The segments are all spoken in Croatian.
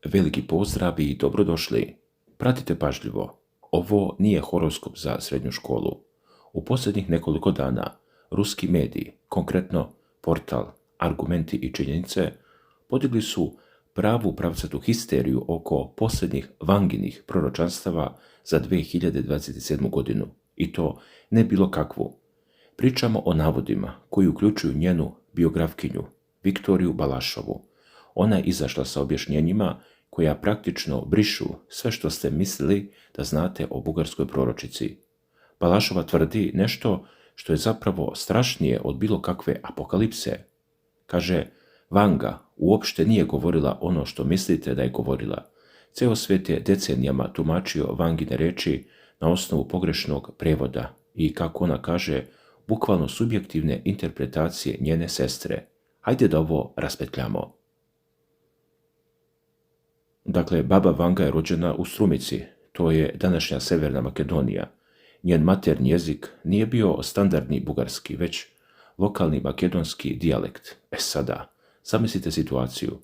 Veliki pozdrav i dobrodošli. Pratite pažljivo. Ovo nije horoskop za srednju školu. U posljednjih nekoliko dana ruski mediji, konkretno portal Argumenti i činjenice, podigli su pravu pravcatu histeriju oko posljednjih Vanginih proročanstava za 2027. godinu. I to ne bilo kakvu. Pričamo o navodima koji uključuju njenu biografkinju, Viktoriju Balašovu. Ona je izašla sa objašnjenjima koja praktično brišu sve što ste mislili da znate o bugarskoj proročici. Balašova tvrdi nešto što je zapravo strašnije od bilo kakve apokalipse. Kaže, Vanga uopšte nije govorila ono što mislite da je govorila. Ceo svijet je decenijama tumačio Vangine reči na osnovu pogrešnog prevoda i, kako ona kaže, bukvalno subjektivne interpretacije njene sestre. Hajde da ovo raspetljamo. Dakle, baba Vanga je rođena u Strumici, to je današnja Severna Makedonija. Njen maternji jezik nije bio standardni bugarski, već lokalni makedonski dijalekt. Sada, zamislite situaciju.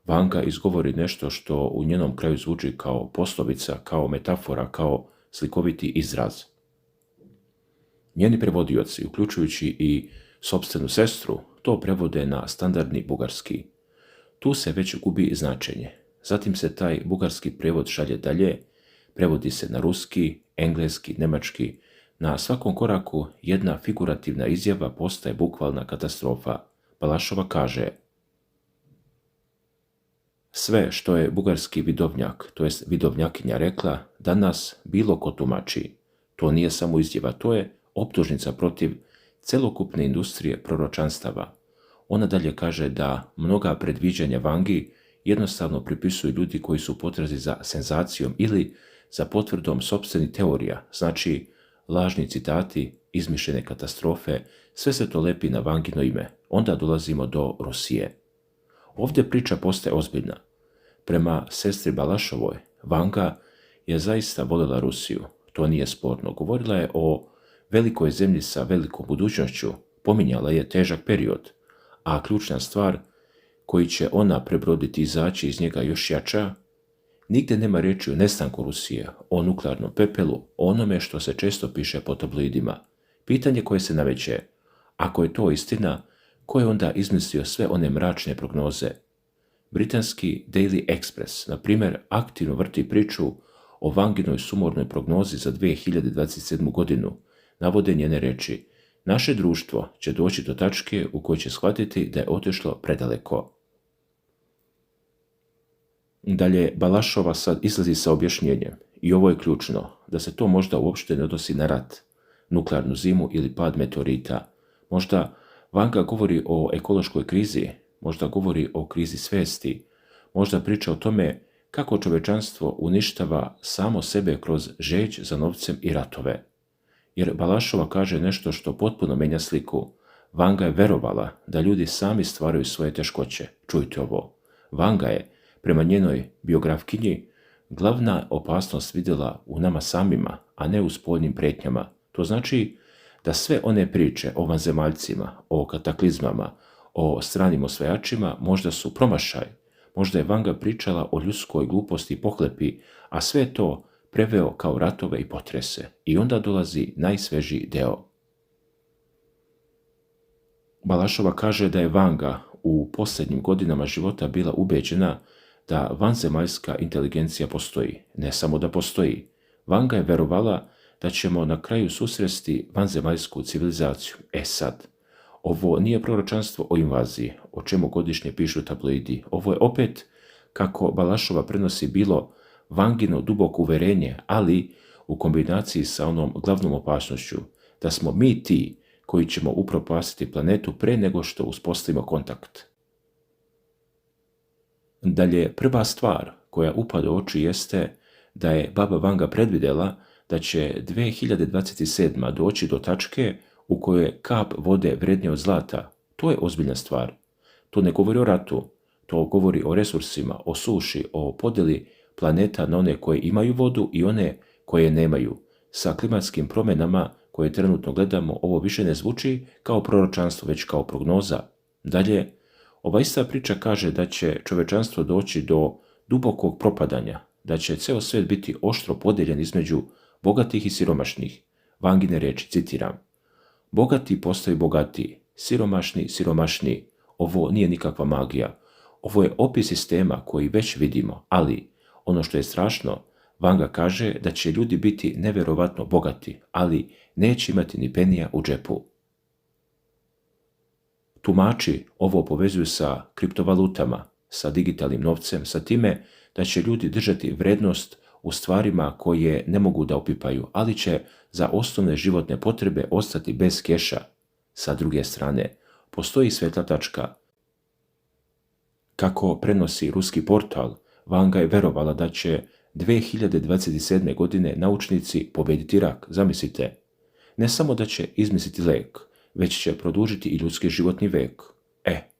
Vanga izgovori nešto što u njenom kraju zvuči kao poslovica, kao metafora, kao slikoviti izraz. Njeni prevodioci, uključujući i sopstvenu sestru, to prevode na standardni bugarski. Tu se već gubi značenje. Zatim se taj bugarski prevod šalje dalje, prevodi se na ruski, engleski, nemački. Na svakom koraku jedna figurativna izjava postaje bukvalna katastrofa. Balašova kaže: sve što je bugarski vidovnjak, to jest vidovnjakinja rekla, danas bilo ko tumači. To nije samo izjava, to je optužnica protiv celokupne industrije proročanstava. Ona dalje kaže da mnoga predviđanja Vangi jednostavno pripisuju ljudi koji su u potrazi za senzacijom ili za potvrdom sopstvenih teorija, znači lažni citati, izmišljene katastrofe, sve se to lepi na Vangino ime. Onda dolazimo do Rusije. Ovdje priča postaje ozbiljna. Prema sestri Balašovoj, Vanga je zaista voljela Rusiju, to nije sporno. Govorila je o velikoj zemlji sa velikom budućnošću, pominjala je težak period, a ključna stvar koji će ona prebroditi i izaći iz njega još jača. Nigdje nema riječi o nestanku Rusije, o nuklearnom pepelu, o onome što se često piše po tabloidima. Pitanje koje se nameće, ako je to istina, ko je onda izmislio sve one mračne prognoze? Britanski Daily Express, na primjer, aktivno vrti priču o Vanginoj sumornoj prognozi za 2027. godinu, navode njene reči: naše društvo će doći do tačke u kojoj će shvatiti da je otišlo predaleko. Dalje, Balašova sad izlazi sa objašnjenjem, i ovo je ključno, da se to možda uopšte ne odnosi na rat, nuklearnu zimu ili pad meteorita. Možda Vanga govori o ekološkoj krizi, možda govori o krizi svesti, možda priča o tome kako čovečanstvo uništava samo sebe kroz žeđ za novcem i ratove. Jer Balašova kaže nešto što potpuno menja sliku. Vanga je verovala da ljudi sami stvaraju svoje teškoće. Čujte ovo. Vanga je, prema njenoj biografkinji, glavna opasnost vidjela u nama samima, a ne u spoljnim prijetnjama. To znači da sve one priče o vanzemaljcima, o kataklizmama, o stranim osvajačima možda su promašaj. Možda je Vanga pričala o ljudskoj gluposti i pohlepi, a sve to preveo kao ratove i potrese. I onda dolazi najsvežiji deo. Balašova kaže da je Vanga u posljednjim godinama života bila ubeđena da vanzemaljska inteligencija postoji. Ne samo da postoji. Vanga je verovala da ćemo na kraju susresti vanzemaljsku civilizaciju. Sad, ovo nije proročanstvo o invaziji, o čemu godišnje pišu tabloidi. Ovo je opet, kako Balašova prenosi, bilo Vangino duboko uverenje, ali u kombinaciji sa onom glavnom opasnošću, da smo mi ti koji ćemo upropastiti planetu pre nego što uspostavimo kontakt. Dalje, prva stvar koja upada u oči jeste da je baba Vanga predvidjela da će 2027. doći do tačke u kojoj je kap vode vrednija od zlata. To je ozbiljna stvar. To ne govori o ratu, to govori o resursima, o suši, o podjeli planeta na one koje imaju vodu i one koje nemaju. Sa klimatskim promjenama koje trenutno gledamo, ovo više ne zvuči kao proročanstvo, već kao prognoza. Dalje, ova ista priča kaže da će čovečanstvo doći do dubokog propadanja, da će ceo svijet biti oštro podijeljen između bogatih i siromašnih. Vangine riječi, citiram: bogati postaju bogatiji, siromašni siromašniji. Ovo nije nikakva magija. Ovo je opis sistema koji već vidimo, ali ono što je strašno, Vanga kaže da će ljudi biti nevjerovatno bogati, ali neće imati ni penija u džepu. Tumači ovo povezuju sa kriptovalutama, sa digitalnim novcem, sa time da će ljudi držati vrednost u stvarima koje ne mogu da opipaju, ali će za osnovne životne potrebe ostati bez keša. Sa druge strane, postoji svetla tačka. Kako prenosi ruski portal, Vanga je verovala da će 2027. godine naučnici pobediti rak. Zamislite, ne samo da će izmisliti lek, već će produžiti i ljudski životni vek.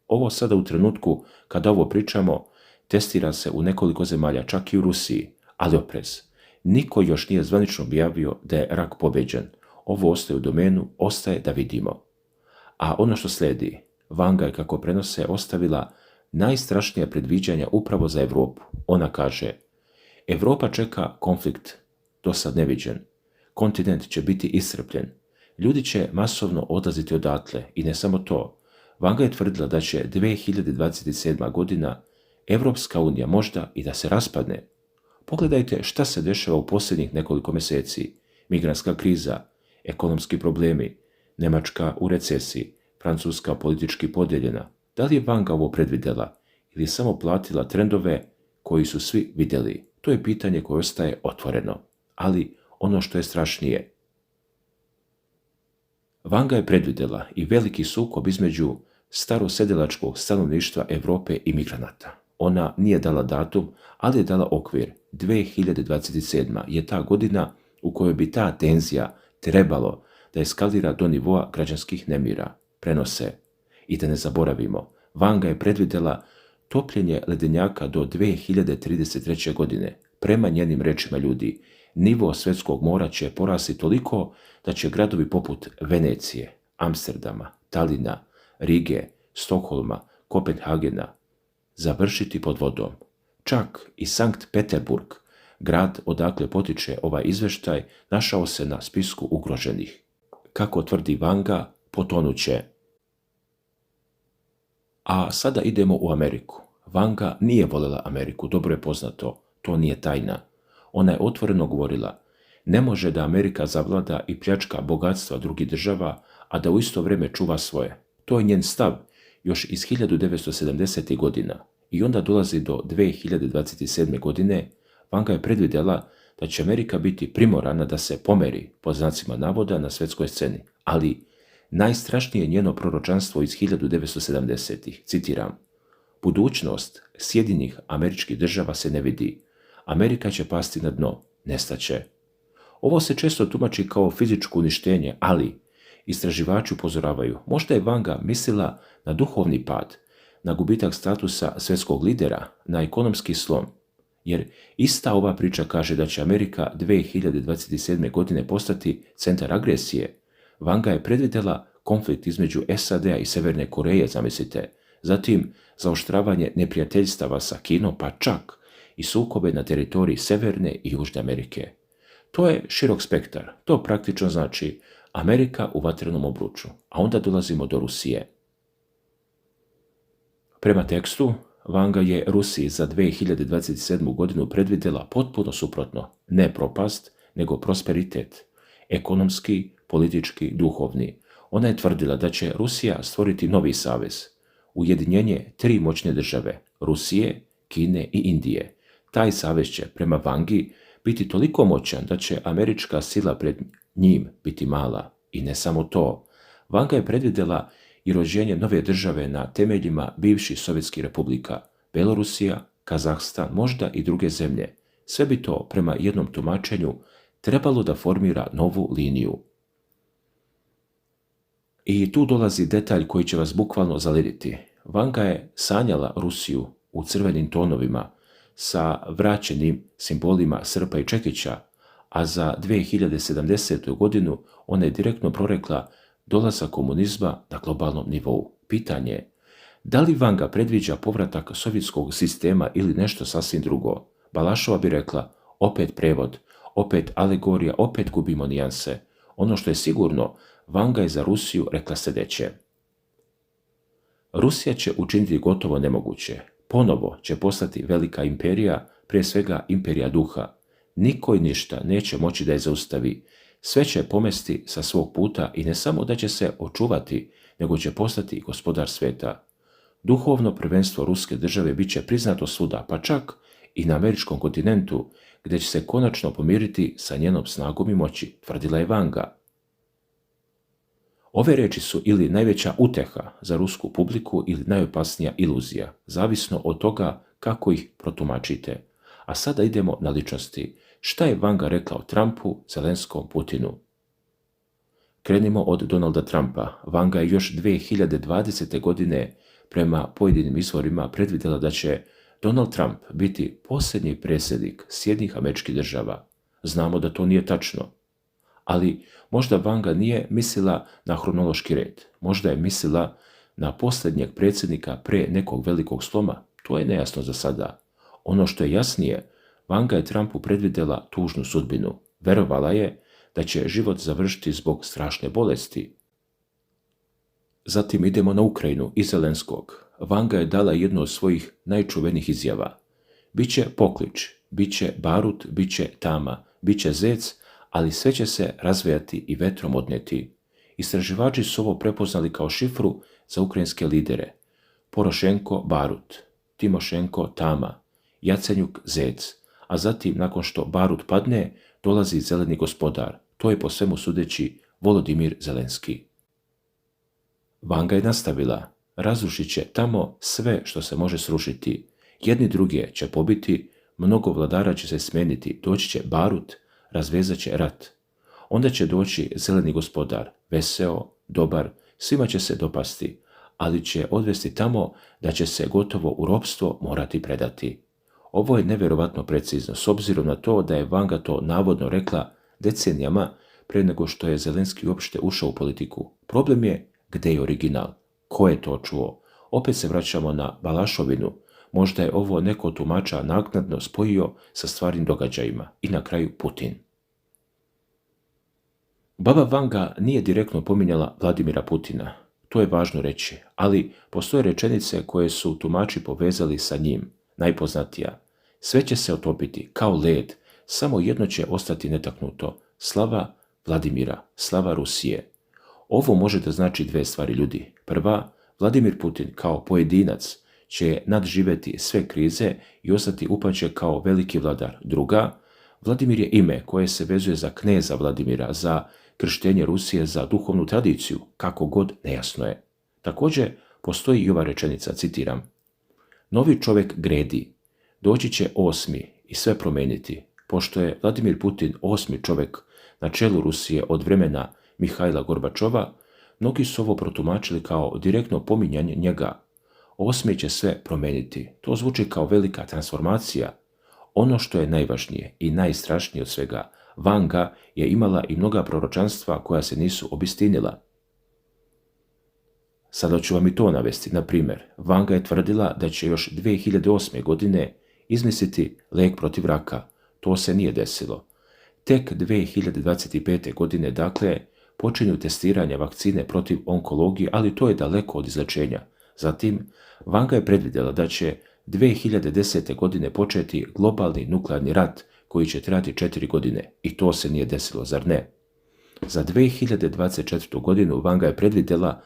Ovo sada u trenutku kada ovo pričamo, testira se u nekoliko zemalja, čak i u Rusiji, ali oprez. Niko još nije zvanično objavio da je rak pobeđen. Ovo ostaje u domenu, ostaje da vidimo. A ono što slijedi, Vanga je, kako prenose, ostavila najstrašnija predviđanja upravo za Europu. Ona kaže: Europa čeka konflikt, do sad neviđen. Kontinent će biti iscrpljen. Ljudi će masovno odlaziti odatle i ne samo to. Vanga je tvrdila da će 2027. godina Evropska unija možda i da se raspadne. Pogledajte šta se dešava u posljednjih nekoliko mjeseci. Migrantska kriza, ekonomski problemi, Njemačka u recesiji, Francuska politički podijeljena. Da li je Vanga ovo predvidjela ili samo platila trendove koji su svi vidjeli? To je pitanje koje ostaje otvoreno. Ali ono što je strašnije, Vanga je predvidjela i veliki sukob između starosedelačkog stanovništva Europe i migranata. Ona nije dala datum, ali je dala okvir. 2027. je ta godina u kojoj bi ta tenzija trebalo da eskalira do nivoa građanskih nemira. Prenose. I da ne zaboravimo, Vanga je predvidjela topljenje ledenjaka do 2033. godine. Prema njenim rečima, ljudi, nivo svjetskog mora će porasti toliko da će gradovi poput Venecije, Amsterdama, Talina, Rige, Stokholma, Kopenhagena završiti pod vodom. Čak i Sankt Peterburg, grad odakle potiče ovaj izveštaj, našao se na spisku ugroženih. Kako tvrdi Vanga, potonuće. A sada idemo u Ameriku. Vanga nije voljela Ameriku, dobro je poznato, to nije tajna. Ona je otvoreno govorila: ne može da Amerika zavlada i pljačka bogatstva drugih država, a da u isto vrijeme čuva svoje. To je njen stav još iz 1970. godina. I onda dolazi do 2027. godine. Vanga je predvidjela da će Amerika biti primorana da se pomeri, pod znacima navoda, na svjetskoj sceni. Ali najstrašnije je njeno proročanstvo iz 1970. Citiram: budućnost Sjedinjenih Američkih Država se ne vidi. Amerika će pasti na dno, nestaće. Ovo se često tumači kao fizičko uništenje, ali istraživači upozoravaju, možda je Vanga mislila na duhovni pad, na gubitak statusa svjetskog lidera, na ekonomski slom. Jer ista ova priča kaže da će Amerika 2027. godine postati centar agresije. Vanga je predvidjela konflikt između SAD-a i Severne Koreje, zamislite, zatim zaoštravanje neprijateljstava sa Kinom, pa čak i sukobe na teritoriji Severne i Južne Amerike. To je širok spektar. To praktično znači Amerika u vatrenom obruču, a onda dolazimo do Rusije. Prema tekstu, Vanga je Rusiji za 2027. godinu predvidjela potpuno suprotno, ne propast, nego prosperitet, ekonomski, politički, duhovni. Ona je tvrdila da će Rusija stvoriti novi savez, ujedinjenje 3 moćne države, Rusije, Kine i Indije. Taj savez će, prema Vangi, biti toliko moćan da će američka sila pred njim biti mala. I ne samo to, Vanga je predvidjela i rođenje nove države na temeljima bivših sovjetskih republika, Belorusija, Kazahstan, možda i druge zemlje. Sve bi to, prema jednom tumačenju, trebalo da formira novu liniju. I tu dolazi detalj koji će vas bukvalno zalediti. Vanga je sanjala Rusiju u crvenim tonovima, sa vraćenim simbolima srpa i čekića, a za 2070. godinu ona je direktno prorekla dolazak komunizma na globalnom nivou. Pitanje je, Da li Vanga predviđa povratak sovjetskog sistema ili nešto sasvim drugo? Balašova bi rekla, opet prevod, opet alegorija, opet gubimo nijanse. Ono što je sigurno, Vanga je za Rusiju rekla sljedeće. Rusija će učiniti gotovo nemoguće. Ponovo će postati velika imperija, prije svega imperija duha. Niko i ništa neće moći da je zaustavi. Sve će pomesti sa svog puta i ne samo da će se očuvati, nego će postati gospodar sveta. Duhovno prvenstvo ruske države bit će priznato svuda, pa čak i na američkom kontinentu, gdje će se konačno pomiriti sa njenom snagom i moći, tvrdila je Vanga. Ove reči su ili najveća uteha za rusku publiku ili najopasnija iluzija, zavisno od toga kako ih protumačite. A sada idemo na ličnosti. Šta je Vanga rekla o Trumpu, Zelenskom, Putinu? Krenimo od Donalda Trumpa. Vanga je još 2020. godine prema pojedinim izvorima predvidjela da će Donald Trump biti posljednji predsjednik Sjedinjenih Američkih Država. Znamo da to nije tačno. Ali možda Vanga nije mislila na hronološki red. Možda je mislila na posljednjeg predsjednika pre nekog velikog sloma. To je nejasno za sada. Ono što je jasnije, Vanga je Trumpu predvidjela tužnu sudbinu. Verovala je da će život završiti zbog strašne bolesti. Zatim idemo na Ukrajinu i Zelenskog. Vanga je dala jednu od svojih najčuvenih izjava. Biće poklič, biće barut, biće tama, biće zec, ali sve će se razvejati i vetrom odneti. Istraživači su ovo prepoznali kao šifru za ukrajinske lidere. Porošenko barut, Timošenko tama, Jacenjuk zec, a zatim nakon što barut padne, dolazi zeleni gospodar. To je po svemu sudeći Volodimir Zelenski. Vanga je nastavila, razrušit će tamo sve što se može srušiti. Jedni druge će pobiti, mnogo vladara će se smeniti, doći će barut, razvezat će rat. Onda će doći zeleni gospodar, veseo, dobar, svima će se dopasti, ali će odvesti tamo da će se gotovo u ropstvo morati predati. Ovo je nevjerovatno precizno, s obzirom na to da je Vanga to navodno rekla decenijama pre nego što je Zelenski uopšte ušao u politiku. Problem je gdje je original, ko je to čuo. Opet se vraćamo na Balašovinu, možda je ovo neko tumača naknadno spojio sa stvarnim događajima i na kraju Putin. Baba Vanga nije direktno pominjala Vladimira Putina, to je važno reći, ali postoje rečenice koje su tumači povezali sa njim. Najpoznatija, sve će se otopiti kao led, samo jedno će ostati netaknuto, slava Vladimira, slava Rusije. Ovo može da znači dve stvari, ljudi. Prva, Vladimir Putin kao pojedinac će nadživjeti sve krize i ostati upamćen kao veliki vladar. Druga, Vladimir je ime koje se vezuje za kneza Vladimira, za krštenje Rusije, za duhovnu tradiciju, kako god nejasno je. Također postoji i ova rečenica, citiram, novi čovjek gredi, doći će 8. i sve promeniti. Pošto je Vladimir Putin 8. čovjek na čelu Rusije od vremena Mihajla Gorbačova, mnogi su ovo protumačili kao direktno pominjanje njega. 8. će sve promeniti. To zvuči kao velika transformacija. Ono što je najvažnije i najstrašnije od svega, Vanga je imala i mnoga proročanstva koja se nisu obistinila. Sada ću vam i to navesti. Na primjer, Vanga je tvrdila da će još 2008. godine izmisliti lijek protiv raka. To se nije desilo. Tek 2025. godine, dakle, počinju testiranja vakcine protiv onkologije, ali to je daleko od izlečenja. Zatim, Vanga je predvidjela da će 2010. godine početi globalni nuklearni rat koji će trajati 4 godine. I to se nije desilo, zar ne? Za 2024. godinu Vanga je predvidjela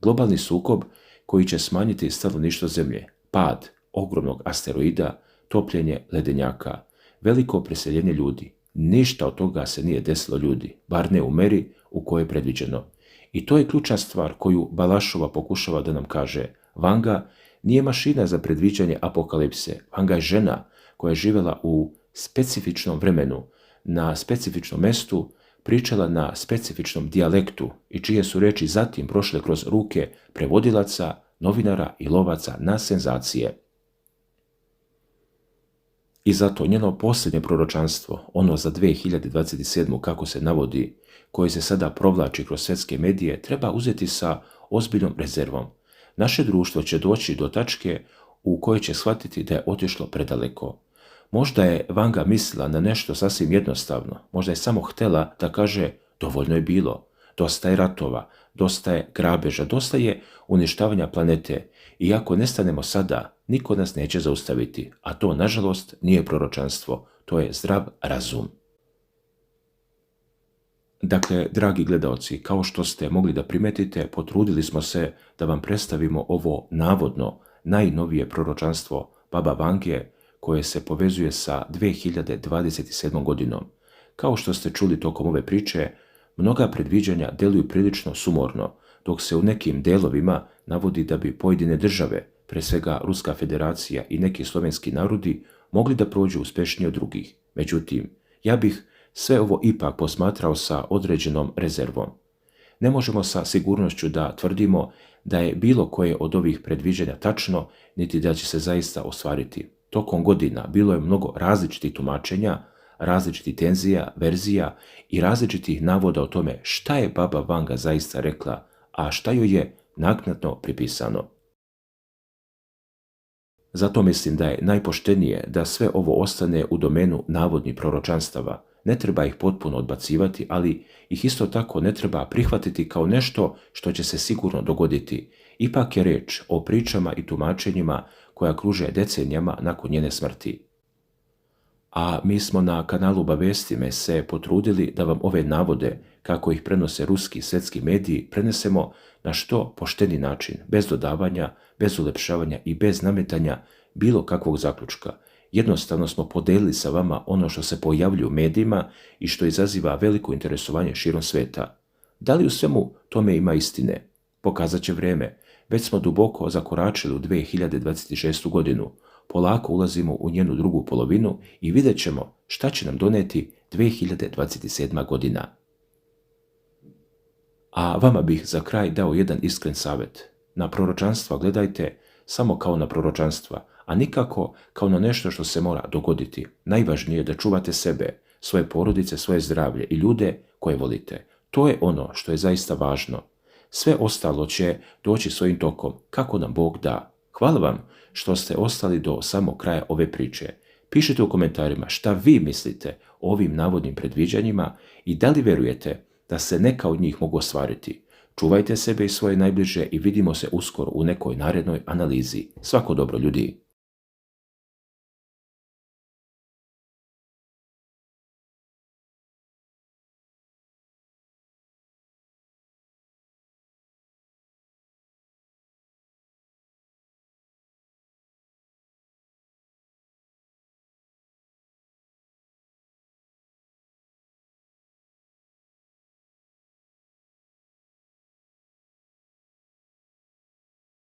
globalni sukob koji će smanjiti stanovništvo Zemlje, pad ogromnog asteroida, topljenje ledenjaka, veliko preseljenje ljudi. Ništa od toga se nije desilo, ljudi, bar ne u meri u kojoj je predviđeno. I to je ključna stvar koju Balašova pokušava da nam kaže. Vanga nije mašina za predviđanje apokalipse. Vanga je žena koja je živjela u specifičnom vremenu, na specifičnom mestu, pričala na specifičnom dijalektu i čije su reči zatim prošle kroz ruke prevodilaca, novinara i lovaca na senzacije. I zato njeno posljednje proročanstvo, ono za 2027. kako se navodi, koje se sada provlači kroz svjetske medije, treba uzeti sa ozbiljnom rezervom. Naše društvo će doći do tačke u kojoj će shvatiti da je otišlo predaleko. Možda je Vanga mislila na nešto sasvim jednostavno, možda je samo htjela da kaže dovoljno je bilo, dosta je ratova, dosta je grabeža, dosta je uništavanja planete i ako nestanemo sada, niko nas neće zaustaviti, a to nažalost nije proročanstvo, to je zdrav razum. Dakle, dragi gledaoci, kao što ste mogli da primetite, potrudili smo se da vam predstavimo ovo navodno najnovije proročanstvo Baba Vange koje se povezuje sa 2027. godinom. Kao što ste čuli tokom ove priče, mnoga predviđanja deluju prilično sumorno, dok se u nekim delovima navodi da bi pojedine države, pre svega Ruska federacija i neki slovenski narodi, mogli da prođu uspešnije od drugih. Međutim, ja bih sve ovo ipak posmatrao sa određenom rezervom. Ne možemo sa sigurnošću da tvrdimo da je bilo koje od ovih predviđanja tačno, niti da će se zaista ostvariti. Tokom godina bilo je mnogo različitih tumačenja, različitih tenzija, verzija i različitih navoda o tome šta je Baba Vanga zaista rekla, a šta joj je naknadno pripisano. Zato mislim da je najpoštenije da sve ovo ostane u domenu navodnih proročanstava. Ne treba ih potpuno odbacivati, ali ih isto tako ne treba prihvatiti kao nešto što će se sigurno dogoditi. Ipak je reč o pričama i tumačenjima koja kruže decenijama nakon njene smrti. A mi smo na kanalu Obavesti me se potrudili da vam ove navode, kako ih prenose ruski svjetski mediji, prenesemo na što pošteni način, bez dodavanja, bez ulepšavanja i bez nametanja bilo kakvog zaključka. Jednostavno smo podelili sa vama ono što se pojavljuje u medijima i što izaziva veliko interesovanje širom sveta. Da li u svemu tome ima istine? Pokazat će vrijeme. Već smo duboko zakoračili u 2026. godinu. Polako ulazimo u njenu drugu polovinu i vidjet ćemo šta će nam doneti 2027. godina. A vama bih za kraj dao jedan iskren savjet. Na proročanstva gledajte samo kao na proročanstva, a nikako kao na nešto što se mora dogoditi. Najvažnije je da čuvate sebe, svoje porodice, svoje zdravlje i ljude koje volite. To je ono što je zaista važno. Sve ostalo će doći svojim tokom, kako nam Bog da. Hvala vam što ste ostali do samog kraja ove priče. Pišite u komentarima šta vi mislite o ovim navodnim predviđanjima i da li verujete da se neka od njih mogu ostvariti. Čuvajte sebe i svoje najbliže i vidimo se uskoro u nekoj narednoj analizi. Svako dobro, ljudi!